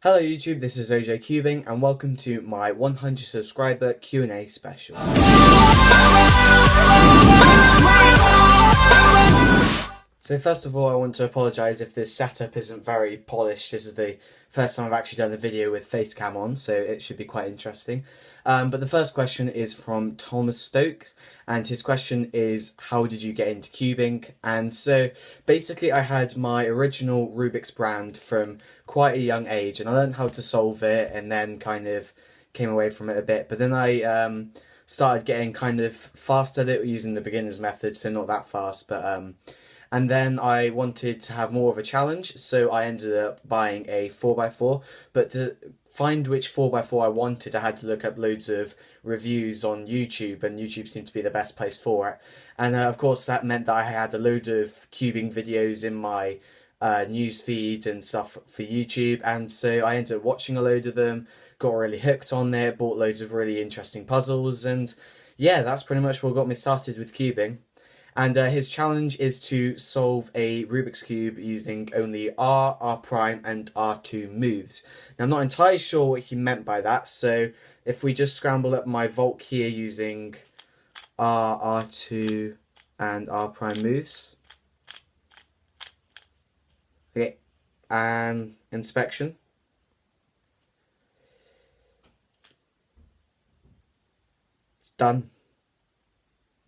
Hello YouTube, this is OJ Cubing and welcome to my 100 subscriber Q&A special. So first of all, I want to apologise if this setup isn't very polished. This is the first time I've actually done a video with face cam on, so it should be quite interesting. But the first question is from Thomas Stokes, and his question is, how did you get into cubing? And so basically I had my original Rubik's brand from quite a young age, and I learned how to solve it and then kind of came away from it a bit. But then I started getting kind of fast at it using the beginner's method, so not that fast, but and then I wanted to have more of a challenge, so I ended up buying a 4x4, but to find which 4x4 I wanted, I had to look up loads of reviews on YouTube, and YouTube seemed to be the best place for it. And of course that meant that I had a load of cubing videos in my news feed and stuff for YouTube, and so I ended up watching a load of them, got really hooked on there, bought loads of really interesting puzzles, and yeah, that's pretty much what got me started with cubing. And his challenge is to solve a Rubik's Cube using only R, R prime, and R2 moves. Now, I'm not entirely sure what he meant by that, so if we just scramble up my Vault here using R, R2, and R prime moves. Okay, and inspection. It's done.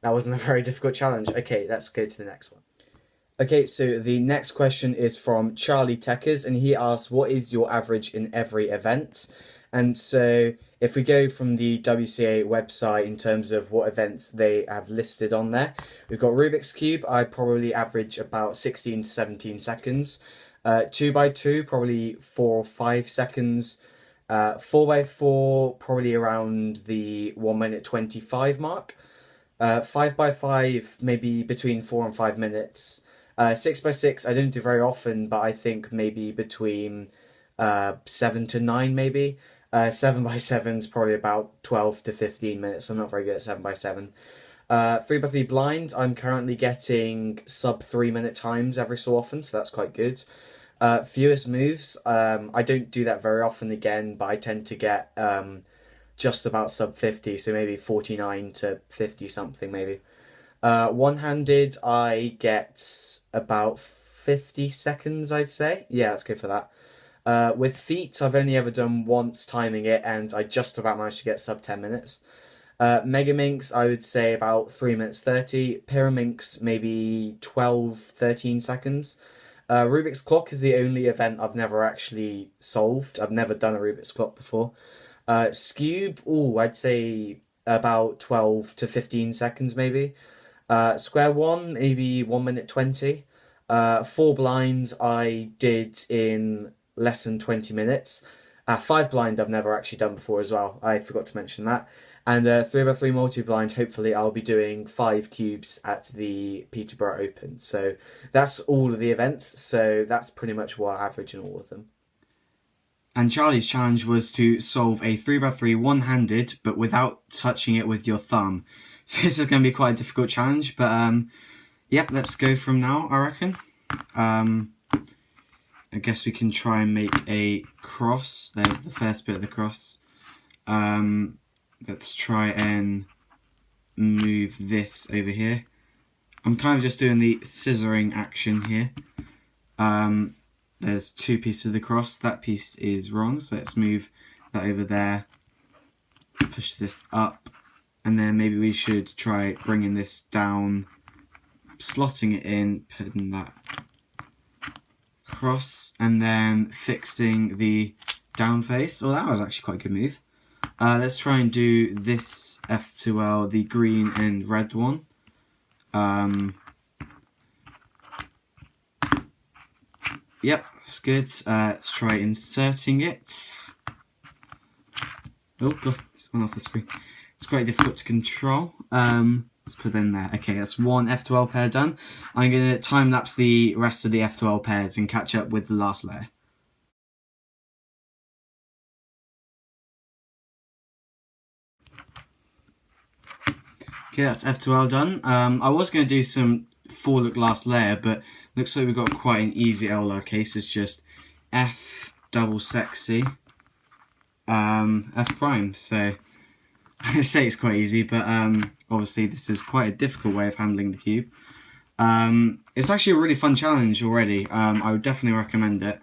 That wasn't a very difficult challenge. Okay, let's go to the next one. Okay, so the next question is from Charlie Techers, and he asks, what is your average in every event? And so if we go from the WCA website in terms of what events they have listed on there, we've got Rubik's Cube. I probably average about 16 to 17 seconds. 2x2, probably 4 or 5 seconds. 4x4, probably around the 1 minute 25 mark. 5x5, maybe between 4 and 5 minutes. 6x6, I don't do very often, but I think maybe between 7 to 9, maybe. 7x7 is probably about 12 to 15 minutes. I'm not very good at 7x7. 3x3 blind, I'm currently getting sub 3 minute times every so often, so that's quite good. Fewest moves, I don't do that very often again, but I tend to get just about sub 50, so maybe 49 to 50 something maybe. One-handed, I get about 50 seconds, I'd say. Yeah, let's go for that. With feet, I've only ever done once timing it, and I just about managed to get sub 10 minutes. Megaminx, I would say about 3 minutes 30. Pyraminx, maybe 12, 13 seconds. Rubik's Clock is the only event I've never actually solved. I've never done a Rubik's Clock before. Scube, I'd say about 12 to 15 seconds maybe. Square one, maybe 1 minute 20. 4 blinds I did in less than 20 minutes. 5 blind I've never actually done before as well. I forgot to mention that. And 3x3 multi-blind, hopefully I'll be doing 5 cubes at the Peterborough Open. So that's all of the events, so that's pretty much what I average in all of them. And Charlie's challenge was to solve a 3x3 one-handed, but without touching it with your thumb. So this is going to be quite a difficult challenge, but yep, let's go from now, I reckon. I guess we can try and make a cross. There's the first bit of the cross. Let's try and move this over here. I'm kind of just doing the scissoring action here. There's 2 pieces of the cross. That piece is wrong, so let's move that over there. Push this up, and then maybe we should try bringing this down, slotting it in, putting that across, and then fixing the down face. Oh, that was actually quite a good move. Let's try and do this F2L, the green and red one. Yep, that's good. Let's try inserting it. Oh god, it's gone off the screen. It's quite difficult to control. Let's put it in there. Okay, that's 1 F2L pair done. I'm going to time-lapse the rest of the F2L pairs and catch up with the last layer. Okay, that's F2L done. I was going to do some for look last layer, but looks like we've got quite an easy LR case. It's just F double sexy F prime. So I say it's quite easy, but obviously this is quite a difficult way of handling the cube. It's actually a really fun challenge already. I would definitely recommend it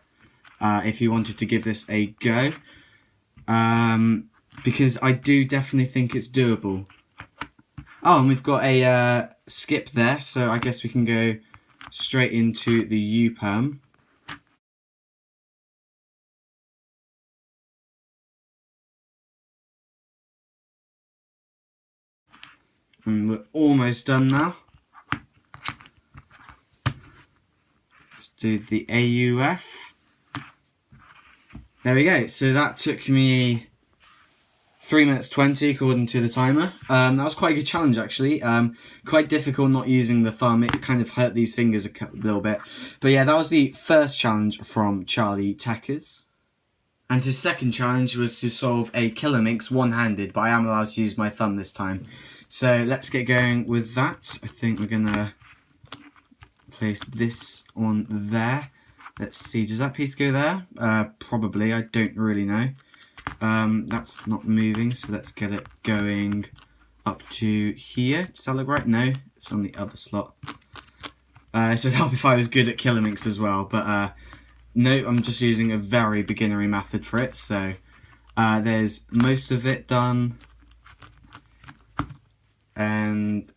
if you wanted to give this a go, because I do definitely think it's doable. Oh, and we've got a skip there, so I guess we can go straight into the U-perm. And we're almost done now. Let's do the AUF. There we go. So that took me 3 minutes 20 according to the timer. That was quite a good challenge actually. Quite difficult not using the thumb. It kind of hurt these fingers a little bit. But yeah, that was the first challenge from Charlie Techers. And his second challenge was to solve a killer minx one-handed, but I am allowed to use my thumb this time. So let's get going with that. I think we're gonna place this on there. Let's see, does that piece go there? Probably, I don't really know. That's not moving, so let's get it going up to here. Does that look right? No, it's on the other slot. So that'll be if I was good at killer minx as well, but no, I'm just using a very beginnery method for it. So there's most of it done, and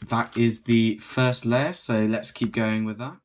that is the first layer, so let's keep going with that.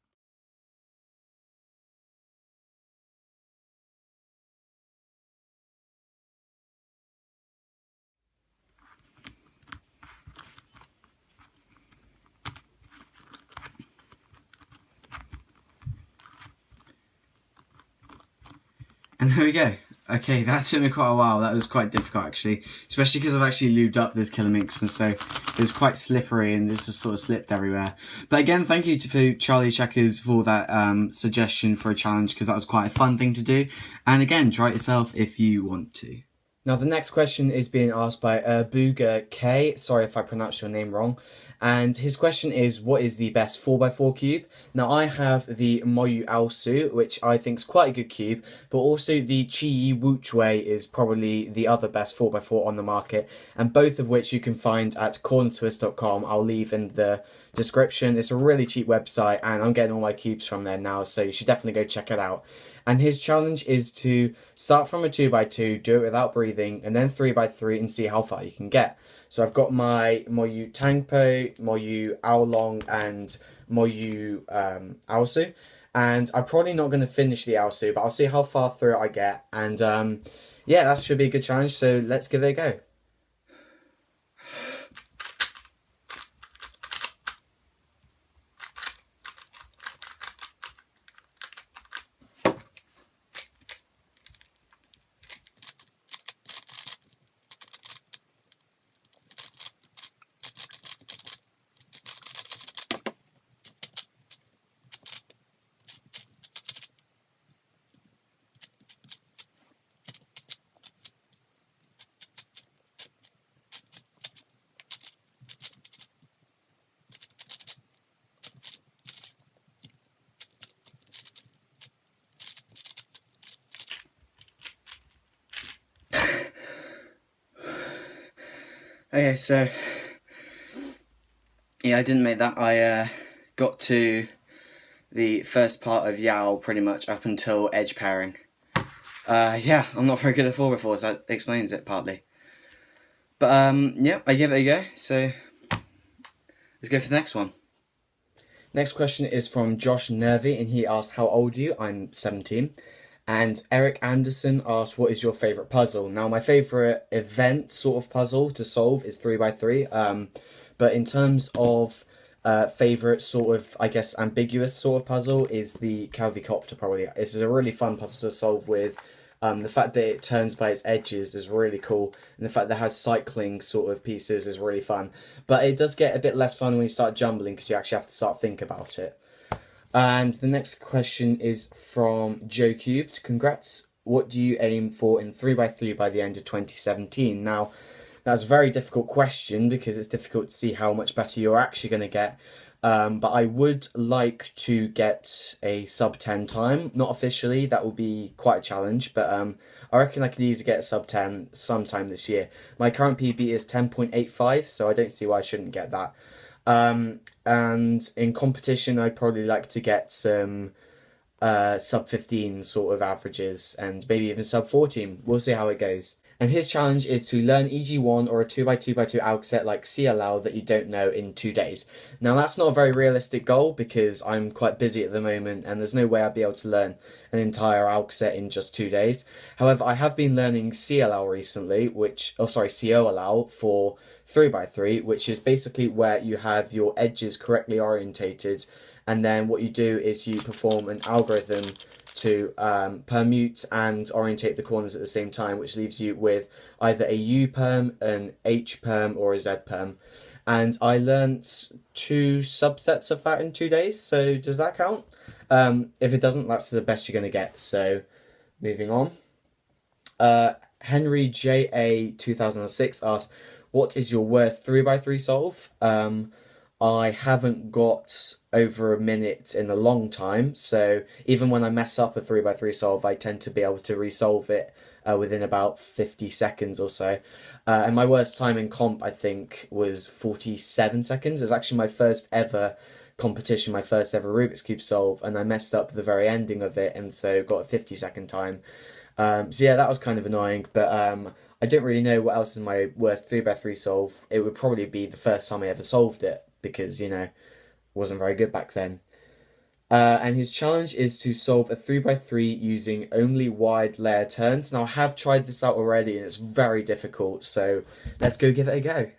And there we go. Okay, that took me quite a while. That was quite difficult actually, especially because I've actually lubed up this killer minx, and so it was quite slippery and just sort of slipped everywhere. But again, thank you to Charlie Checkers for that suggestion for a challenge, because that was quite a fun thing to do. And again, try it yourself if you want to. Now the next question is being asked by Booger K. Sorry if I pronounced your name wrong. And his question is, what is the best 4x4 cube? Now I have the Moyu Aosu, which I think is quite a good cube, but also the Chi Wuchwei is probably the other best 4x4 on the market, and both of which you can find at cornertwist.com. I'll leave in the description. It's a really cheap website, and I'm getting all my cubes from there now, so you should definitely go check it out. And his challenge is to start from a 2x2, do it without breathing, and then 3x3 and see how far you can get. So I've got my Moyu Tangpo, Moyu Aolong, and Moyu Aosu. And I'm probably not going to finish the Aosu, but I'll see how far through it I get. And yeah, that should be a good challenge, so let's give it a go. Okay, so yeah, I didn't make that. I got to the first part of Yao pretty much up until edge pairing. Yeah, I'm not very good at 4x4, so that explains it partly. But yeah, I give it a go, so let's go for the next one. Next question is from Josh Nervy, and he asked, how old are you? I'm 17. And Eric Anderson asked, what is your favourite puzzle? Now, my favourite event sort of puzzle to solve is 3x3. But in terms of favourite sort of, I guess, ambiguous sort of puzzle is the Calvicopter probably. This is a really fun puzzle to solve with. The fact that it turns by its edges is really cool, and the fact that it has cycling sort of pieces is really fun. But it does get a bit less fun when you start jumbling, because you actually have to start thinking about it. And the next question is from Joe Cubed. Congrats. What do you aim for in 3x3 by the end of 2017? Now, that's a very difficult question, because it's difficult to see how much better you're actually going to get. But I would like to get a sub 10 time. Not officially, that will be quite a challenge, but I reckon I could easily get a sub 10 sometime this year. My current PB is 10.85, so I don't see why I shouldn't get that. And in competition, I'd probably like to get some sub 15 sort of averages and maybe even sub 14. We'll see how it goes. And his challenge is to learn EG1 or a 2x2x2 alg set like CLL that you don't know in 2 days. Now that's not a very realistic goal because I'm quite busy at the moment and there's no way I'd be able to learn an entire alg set in just 2 days. However, I have been learning CLL recently, COLL for 3x3, which is basically where you have your edges correctly orientated, and then what you do is you perform an algorithm to permute and orientate the corners at the same time, which leaves you with either a U perm, an H perm, or a Z perm. And I learnt 2 subsets of that in 2 days, so does that count? If it doesn't, that's the best you're going to get. So moving on. Henry JA 2006 asks, what is your worst 3x3 solve? I haven't got over a minute in a long time, so even when I mess up a 3x3 solve, I tend to be able to resolve it within about 50 seconds or so. And my worst time in comp, I think, was 47 seconds. It was actually my first ever competition, my first ever Rubik's Cube solve, and I messed up the very ending of it, and so got a 50-second time. So yeah, that was kind of annoying, but I don't really know what else is my worst 3x3 solve. It would probably be the first time I ever solved it, because, you know, wasn't very good back then. And his challenge is to solve a 3x3 using only wide layer turns. Now, I have tried this out already, and it's very difficult, so let's go give it a go.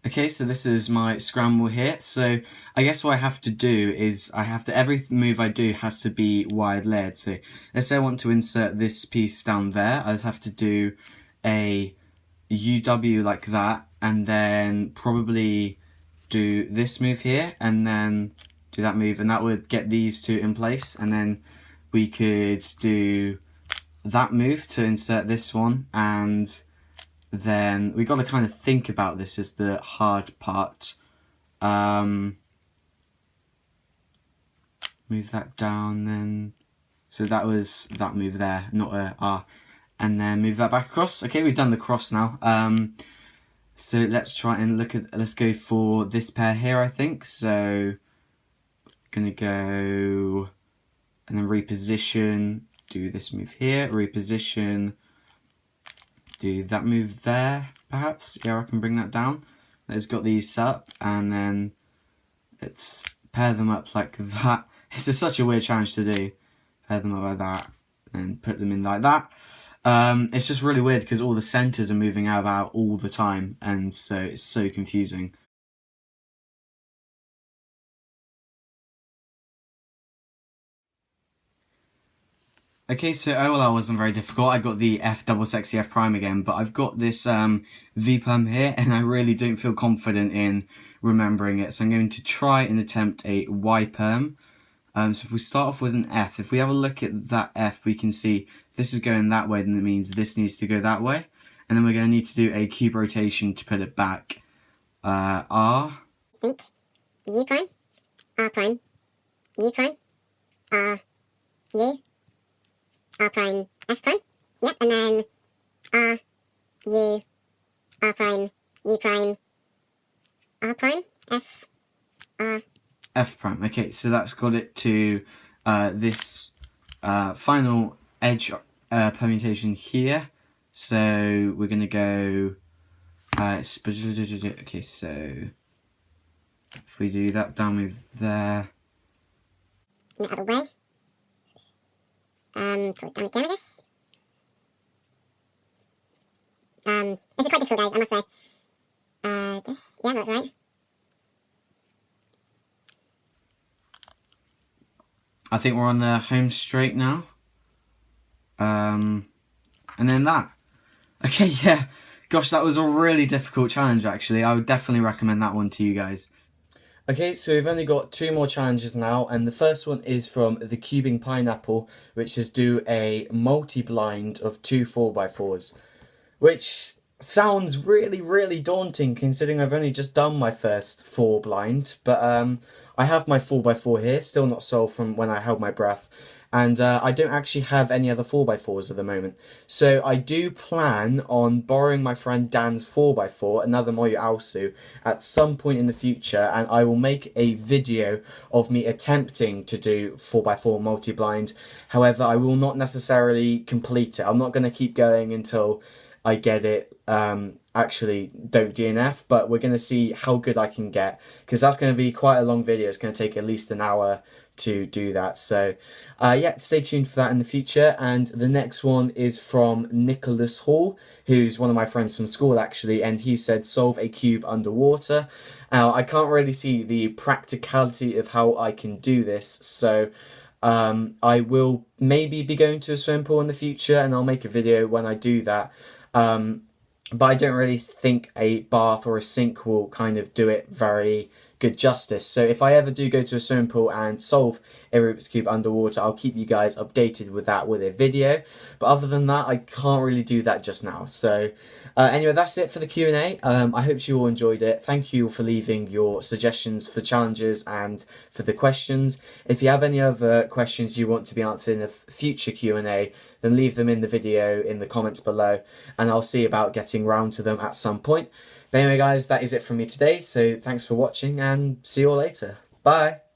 Okay, so this is my scramble here. So I guess what I have to do is every move I do has to be wide layered. So let's say I want to insert this piece down there. I'd have to do a UW like that, and then probably do this move here, and then do that move, and that would get these two in place, and then we could do that move to insert this one, and then we got to kind of think about this as the hard part. Move that down then. So that was that move there, not a R. And then move that back across. Okay, we've done the cross now. So let's try and let's go for this pair here, I think. So gonna go and then reposition, do this move here, reposition, do that move there, perhaps. Yeah, I can bring that down. Let's got these set up, and then let's pair them up like that. This is such a weird challenge to do. Pair them up like that, and put them in like that. It's just really weird because all the centers are moving out all the time, and so it's so confusing. Okay, so OLL wasn't very difficult. I got the F double sexy F prime again, but I've got this V perm here, and I really don't feel confident in remembering it. So I'm going to try and attempt a Y perm. So if we start off with an F, if we have a look at that F, we can see if this is going that way, then it means this needs to go that way. And then we're going to need to do a cube rotation to put it back. R. Think. U prime. R prime. U prime. R. U. R prime. F prime. Yep, and then R. U. R prime. U prime. R prime. F. R. F prime. Okay, so that's got it to this final edge permutation here. So we're going to go... okay, so if we do that down move there... In the other way. Put it down again, I guess. This is quite difficult, guys, I must say. Yeah, that's right. I think we're on the home straight now. And then that. Okay, yeah. Gosh, that was a really difficult challenge, actually. I would definitely recommend that one to you guys. Okay, so we've only got 2 more challenges now, and the first one is from the Cubing Pineapple, which is do a multi-blind of 2 4x4s, which sounds really, really daunting considering I've only just done my first 4 blind. But I have my 4x4 here, still not solved from when I held my breath. And I don't actually have any other 4x4s at the moment. So I do plan on borrowing my friend Dan's 4x4, another Moyo Aosu, at some point in the future. And I will make a video of me attempting to do 4x4 multi-blind. However, I will not necessarily complete it. I'm not going to keep going until I get it. Actually don't DNF, but we're going to see how good I can get, because that's going to be quite a long video. It's going to take at least an hour to do that. So yeah, stay tuned for that in the future. And the next one is from Nicholas Hall, who's one of my friends from school actually, and he said solve a cube underwater. Now I can't really see the practicality of how I can do this, so I will maybe be going to a swimming pool in the future, and I'll make a video when I do that. But I don't really think a bath or a sink will kind of do it very good justice. So if I ever do go to a swimming pool and solve a Rubik's Cube underwater, I'll keep you guys updated with that with a video. But other than that, I can't really do that just now. So anyway, that's it for the Q&A. I hope you all enjoyed it. Thank you for leaving your suggestions for challenges and for the questions. If you have any other questions you want to be answered in a future Q&A, then leave them in the video in the comments below, and I'll see about getting round to them at some point. But anyway guys, that is it from me today, so thanks for watching and see you all later. Bye!